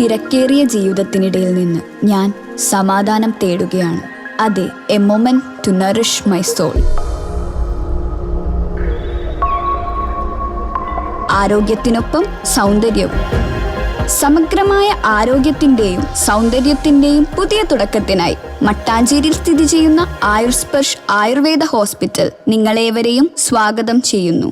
തിരക്കേറിയ ജീവിതത്തിനിടയിൽ നിന്ന് ഞാൻ സമാധാനം തേടുകയാണ്. അതെ, a moment to nourish my soul. ആരോഗ്യത്തിനൊപ്പം സൗന്ദര്യവും. സമഗ്രമായ ആരോഗ്യത്തിൻ്റെയും സൗന്ദര്യത്തിൻ്റെയും പുതിയ തുടക്കത്തിനായി മട്ടാഞ്ചേരിയിൽ സ്ഥിതി ചെയ്യുന്ന ആയുർസ്പർശ് ആയുർവേദ ഹോസ്പിറ്റൽ നിങ്ങളേവരെയും സ്വാഗതം ചെയ്യുന്നു.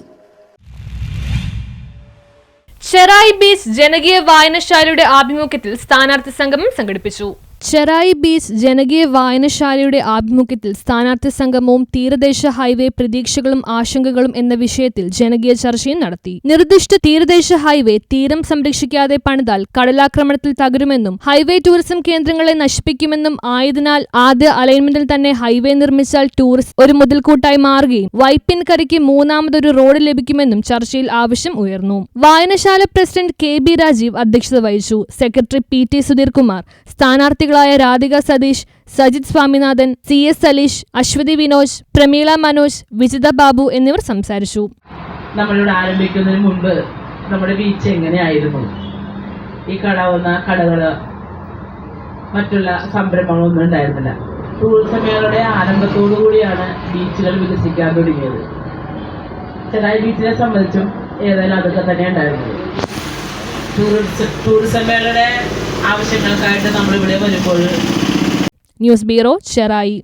ചെറായി ബീച്ച് ജനകീയ വായനശാലയുടെ ആഭിമുഖ്യത്തിൽ സ്ഥാനാർത്ഥി സംഗമം സംഘടിപ്പിച്ചു. ചെറായി ബീച്ച് ജനകീയ വായനശാലയുടെ ആഭിമുഖ്യത്തിൽ സ്ഥാനാർത്ഥി സംഗമവും തീരദേശ ഹൈവേ പ്രതീക്ഷകളും ആശങ്കകളും എന്ന വിഷയത്തിൽ ജനകീയ ചർച്ചയും നടത്തി. നിർദ്ദിഷ്ട തീരദേശ ഹൈവേ തീരം സംരക്ഷിക്കാതെ പണിതാൽ കടലാക്രമണത്തിൽ തകരുമെന്നും ഹൈവേ ടൂറിസം കേന്ദ്രങ്ങളെ നശിപ്പിക്കുമെന്നും ആയതിനാൽ ആദ്യ അലൈൻമെന്റിൽ തന്നെ ഹൈവേ നിർമ്മിച്ചാൽ ടൂറിസ്റ്റ് ഒരു മുതൽക്കൂട്ടായി മാറുകയും വൈപ്പിൻകരയ്ക്ക് മൂന്നാമതൊരു റോഡ് ലഭിക്കുമെന്നും ചർച്ചയിൽ ആവശ്യം ഉയർന്നു. വായനശാല പ്രസിഡന്റ് KB രാജീവ് അധ്യക്ഷത വഹിച്ചു. സെക്രട്ടറി PT സുധീർകുമാർ, സ്ഥാനാർത്ഥി രാധിക സതീഷ്, സജിത് സ്വാമിനാഥൻ, CS സലീഷ്, അശ്വതി വിനോജ്, പ്രമീള മനോജ്, വിജിത ബാബു എന്നിവർ സംസാരിച്ചു. നമ്മളിവിടെ ആരംഭിക്കുന്നതിന് മുൻപ് നമ്മുടെ ബീച്ച് എങ്ങനെയായിരുന്നു? ഈ കടവുന്ന കടകള് മറ്റുള്ള സംരംഭങ്ങളൊന്നും ഉണ്ടായിരുന്നില്ല. ടൂറിസം മേഖലയുടെ ആരംഭത്തോടു കൂടിയാണ് ബീച്ചുകൾ വികസിക്കാൻ തുടങ്ങിയത്. ചെറായി ബീച്ചിനെ സംബന്ധിച്ചും ഏതായാലും അതൊക്കെ തന്നെ ഉണ്ടായിരുന്നത്. ടൂറിസം മേഖലയുടെ ആവശ്യങ്ങൾക്കായിട്ട് നമ്മളിവിടെ വരുമ്പോൾ. News bureau, Cherai.